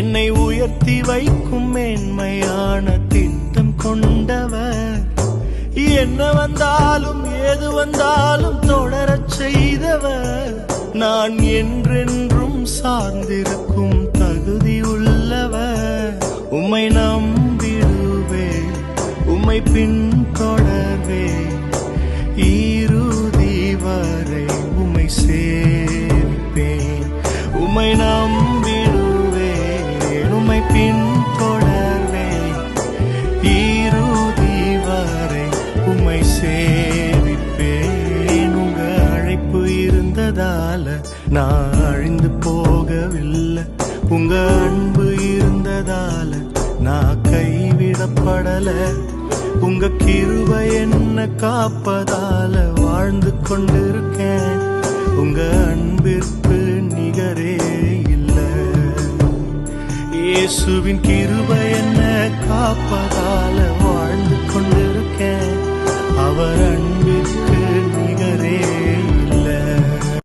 என்னை உயர்த்தி வைக்கும் மேன்மையான திட்டம் கொண்டவர். என்ன வந்தாலும் ஏது வந்தாலும் தொடரச் செய்தவர். நான் என்றென்றும் சார்ந்திருக்கும் தகுதி உள்ளவர். உம்மை நம்பிடுவேன், உம்மை பின்தொடர்வேன், இறுதி வரை உம்மை சேவிப்பேன். உம்மை நம்பிடுவேன், உம்மை பின்தொடர்வேன், இறுதி வரை உம்மை சேவிப்பேன். உங்க அழைப்பு இருந்ததால நான் அழிந்து போகவில்லை. உங்க அன்பு இருந்ததால நான் கைவிடப்படல. உங்க கிருபை என்ன காப்பதால வாழ்ந்து கொண்டிருக்கேன். உங்க அன்பிற்கு நிகரே இல்ல. இயேசுவின் கிருபை என்ன காப்பதால